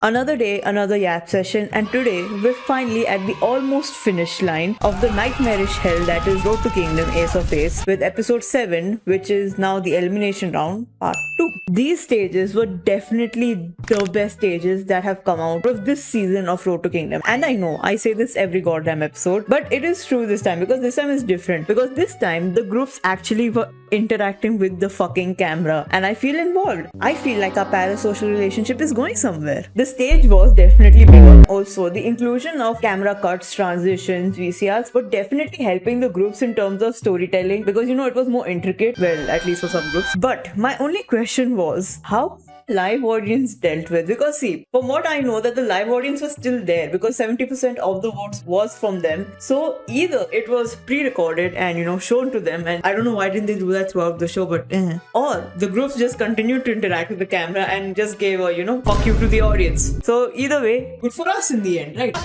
Another day, another yap session, and today we're finally at the almost finish line of the nightmarish hell that is Road to Kingdom Ace of Ace with episode 7, which is now the elimination round part 2. These stages were definitely the best stages that have come out of this season of Road to Kingdom. And I know I say this every goddamn episode, but it is true this time because this time is different. Because this time the groups actually were interacting with the fucking camera and I feel involved. I feel like our parasocial relationship is going somewhere. The stage was definitely bigger. Also, the inclusion of camera cuts, transitions, VCRs were definitely helping the groups in terms of storytelling because it was more intricate, well, at least for some groups. But my only question was, how live audience dealt with? Because see, from what I know that the live audience was still there because 70% of the votes was from them. So either it was pre-recorded and shown to them, and I don't know why didn't they do that throughout the show, but or the groups just continued to interact with the camera and just gave a fuck you to the audience. So either way, good for us in the end, right?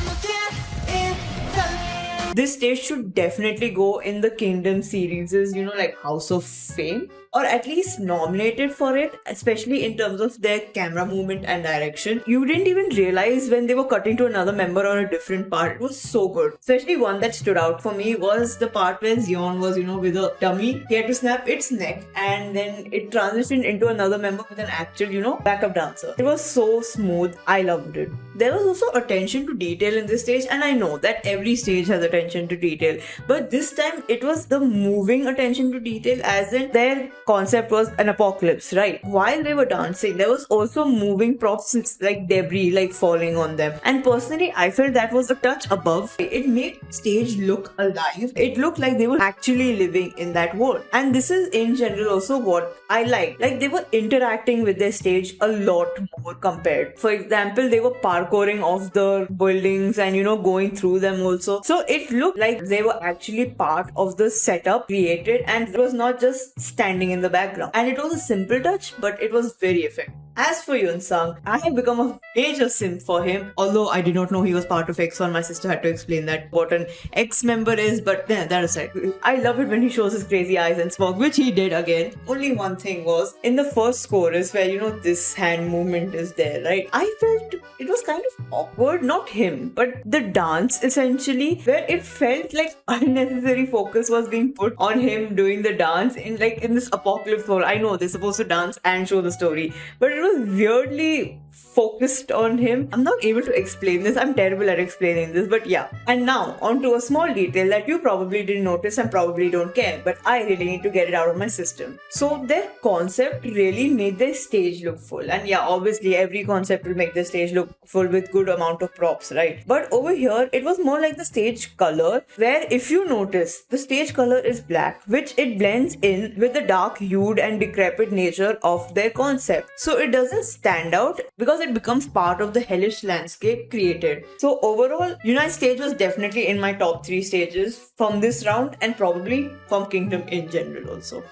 This stage should definitely go in the Kingdom series, like House of Fame, or at least nominated for it, especially in terms of their camera movement and direction. You didn't even realize when they were cutting to another member on a different part. It was so good. Especially one that stood out for me was the part where Xion was, with a dummy. He had to snap its neck and then it transitioned into another member with an actual, backup dancer. It was so smooth. I loved it. There was also attention to detail in this stage, and I know that every stage has attention to detail, but this time it was the moving attention to detail, as in their concept was an apocalypse, right? While they were dancing, there was also moving props like debris like falling on them, and personally I felt that was a touch above. It made stage look alive. It looked like they were actually living in that world, and this is in general also what I like they were interacting with their stage a lot more compared. For example, they were parkouring off the buildings and going through them also, so it looked like they were actually part of the setup created and it was not just standing in the background. And it was a simple touch, but it was very effective. As for Yoon-sung, I have become a major simp for him, although I did not know he was part of X1. My sister had to explain that what an X member is, but that aside, I love it when he shows his crazy eyes and smoke, which he did again. Only one thing was, in the first chorus where this hand movement is there, right? I felt it was kind of awkward, not him, but the dance essentially, where it felt like unnecessary focus was being put on him doing the dance in this apocalypse world. I know they're supposed to dance and show the story, but it was weirdly focused on him. I'm not able to explain this. I'm terrible at explaining this, but yeah. And now onto a small detail that you probably didn't notice and probably don't care, but I really need to get it out of my system. So their concept really made their stage look full, and yeah, obviously every concept will make the stage look full with good amount of props, right? But over here it was more like the stage color, where if you notice, the stage color is black, which it blends in with the dark hued and decrepit nature of their concept, so it doesn't stand out because it becomes part of the hellish landscape created. So overall, Unite stage was definitely in my top 3 stages from this round and probably from Kingdom in general also.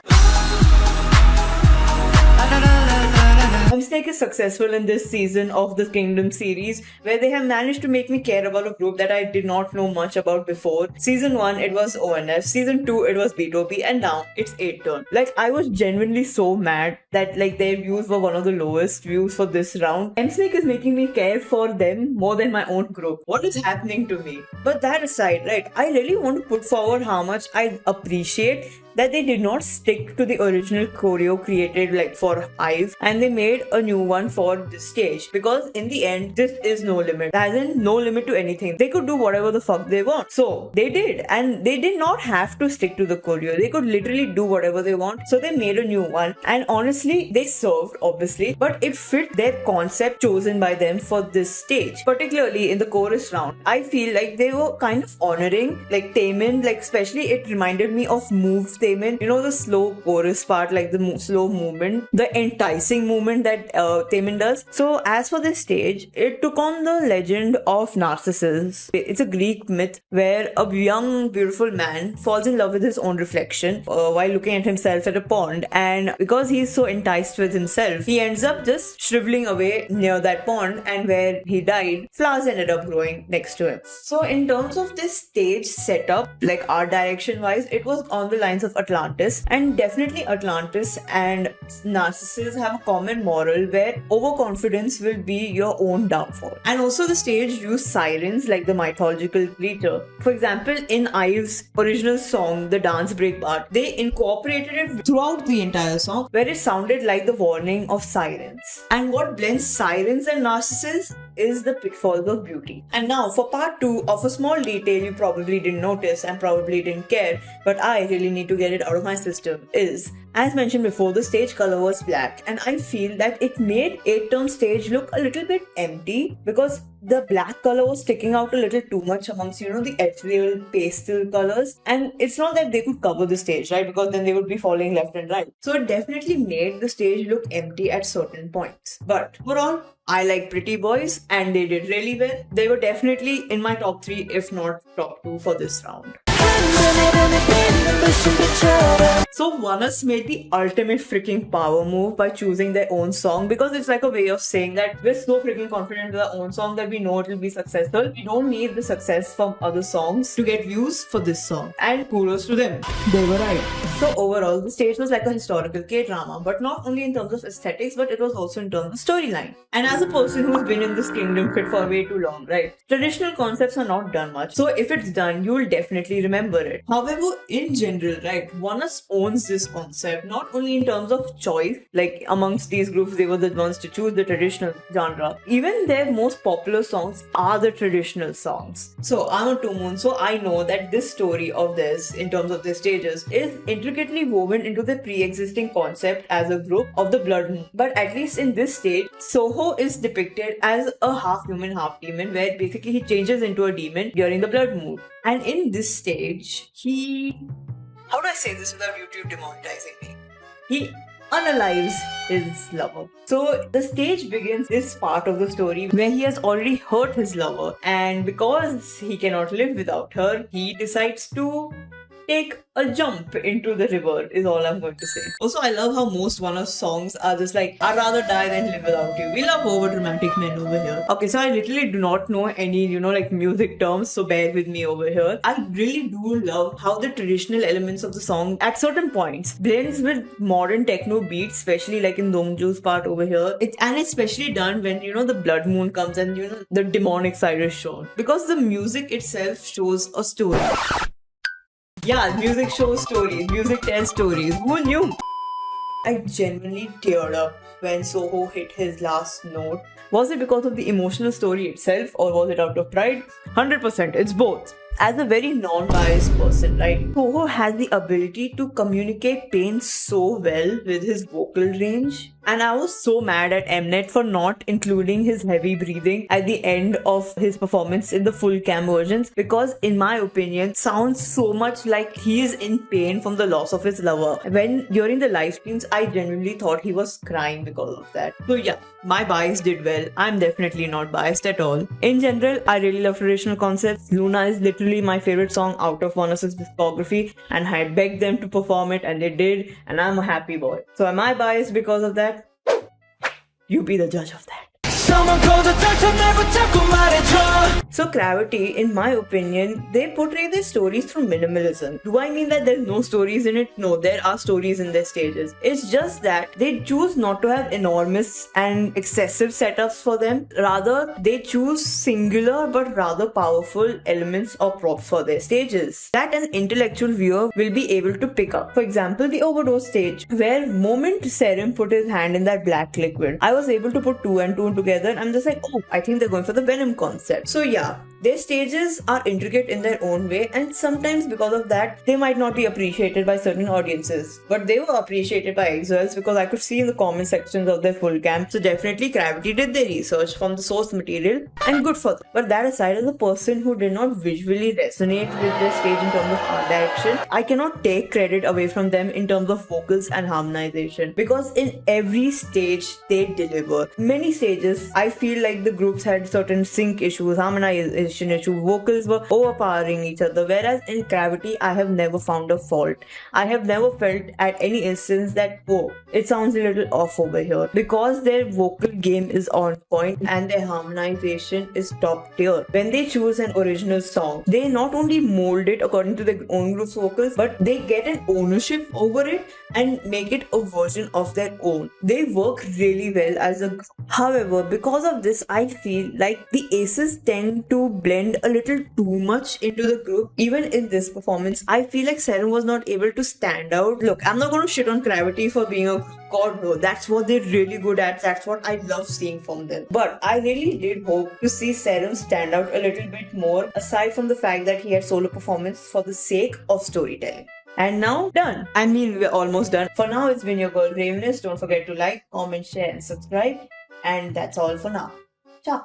Snake is successful in this season of the Kingdom series, where they have managed to make me care about a group that I did not know much about before. Season 1 it was ONS, season 2 it was B2B, and now it's 8TURN. I was genuinely so mad that their views were one of the lowest views for this round. Snake is making me care for them more than my own group. What is happening to me? But that aside, right, I really want to put forward how much I appreciate that they did not stick to the original choreo created for Hive, and they made a new one for this stage, because in the end this is no limit, as in no limit to anything. They could do whatever the fuck they want, so they did, and they did not have to stick to the choreo. They could literally do whatever they want, so they made a new one, and honestly they served, obviously, but it fit their concept chosen by them for this stage. Particularly in the chorus round, I feel like they were kind of honoring Taemin, especially it reminded me of Move Taemin, the slow chorus part, the slow movement, the enticing movement that Taemin does. So as for this stage, it took on the legend of Narcissus. It's a Greek myth where a young beautiful man falls in love with his own reflection while looking at himself at a pond, and because he's so enticed with himself, he ends up just shriveling away near that pond, and where he died, flowers ended up growing next to him. So in terms of this stage setup, art direction wise, it was on the lines of of Atlantis, and definitely Atlantis and Narcissus have a common moral where overconfidence will be your own downfall. And also the stage used sirens like the mythological creature. For example, in Ive's original song, the dance break part, they incorporated it throughout the entire song where it sounded like the warning of sirens. And what blends sirens and Narcissus is the pitfalls of beauty. And now for part 2 of a small detail you probably didn't notice and probably didn't care, but I really need to get it out of my system, is, as mentioned before, the stage color was black, and I feel that it made 8-turn stage look a little bit empty because the black color was sticking out a little too much amongst, the ethereal pastel colors. And it's not that they could cover the stage, right? Because then they would be falling left and right. So it definitely made the stage look empty at certain points. But overall, I like Pretty Boys and they did really well. They were definitely in my top 3, if not top 2 for this round. So ONEUS made the ultimate freaking power move by choosing their own song, because it's like a way of saying that we're so freaking confident with our own song that we know it will be successful. We don't need the success from other songs to get views for this song. And kudos to them. They were right. So overall, the stage was like a historical K-drama, but not only in terms of aesthetics, but it was also in terms of storyline. And as a person who's been in this kingdom fit for way too long, right? Traditional concepts are not done much. So if it's done, you will definitely remember it. However, in general, right, ONEUS owns this concept, not only in terms of choice, like amongst these groups, they were the ones to choose the traditional genre. Even their most popular songs are the traditional songs. So I'm a 2-moon, so I know that this story of theirs, in terms of their stages, is intricately woven into the pre-existing concept as a group of the blood moon. But at least in this stage, Soho is depicted as a half human, half demon, where basically he changes into a demon during the blood moon. And in this stage, how do I say this without YouTube demonetizing me? He unalives his lover. So the stage begins this part of the story where he has already hurt his lover, and because he cannot live without her, he decides to take a jump into the river, is all I'm going to say. Also, I love how most ONEUS songs are just like, I'd rather die than live without you. We love over dramatic men over here. Okay, so I literally do not know any, like music terms, so bear with me over here. I really do love how the traditional elements of the song at certain points blends with modern techno beats, especially like in Dongju's part over here. And it's especially done when, the blood moon comes and, the demonic side is shown. Because the music itself shows a story. Yeah, music shows stories, music tells stories. Who knew? I genuinely teared up when Soho hit his last note. Was it because of the emotional story itself, or was it out of pride? 100%, it's both. As a very non-biased person, right, Soho has the ability to communicate pain so well with his vocal range. And I was so mad at mnet for not including his heavy breathing at the end of his performance in the full cam versions, because in my opinion, sounds so much like he is in pain from the loss of his lover. When during the live streams, I genuinely thought he was crying because of that. So yeah, my bias did well. I'm definitely not biased at all. In general, I really love traditional concepts. Luna is literally my favorite song out of ONEUS' discography, and I had begged them to perform it and they did, and I'm a happy boy. So am I biased because of that? You be the judge of that. So Gravity, in my opinion, they portray their stories through minimalism. Do I mean that there's no stories in it? No, there are stories in their stages. It's just that they choose not to have enormous and excessive setups for them. Rather, they choose singular but rather powerful elements or props for their stages that an intellectual viewer will be able to pick up. For example, the overdose stage, where moment Serum put his hand in that black liquid, I was able to put 2 and 2 together, and I'm just like, oh, I think they're going for the Venom concept. So yeah, their stages are intricate in their own way, and sometimes because of that, they might not be appreciated by certain audiences. But they were appreciated by exiles because I could see in the comment sections of their full cam. So definitely Gravity did their research from the source material, and good for them. But that aside, as a person who did not visually resonate with their stage in terms of art direction, I cannot take credit away from them in terms of vocals and harmonization, because in every stage they deliver. Many stages, I feel like the groups had certain sync issues, harmonization composition issue. Vocals were overpowering each other, whereas in Gravity, I have never found a fault. I have never felt at any instance that, oh, it sounds a little off over here, because their vocal game is on point and their harmonization is top tier. When they choose an original song, they not only mold it according to their own group's vocals, but they get an ownership over it and make it a version of their own. They work really well as a group. However, because of this, I feel like the aces tend to blend a little too much into the group. Even in this performance, I feel like Serum was not able to stand out. Look, I'm not going to shit on Gravity for being a god, no. That's what they're really good at. That's what I love seeing from them. But I really did hope to see Serum stand out a little bit more, aside from the fact that he had solo performance for the sake of storytelling. And now, done. I mean, we're almost done. For now, it's been your girl RAVENXUS. Don't forget to like, comment, share, and subscribe. And that's all for now. Ciao.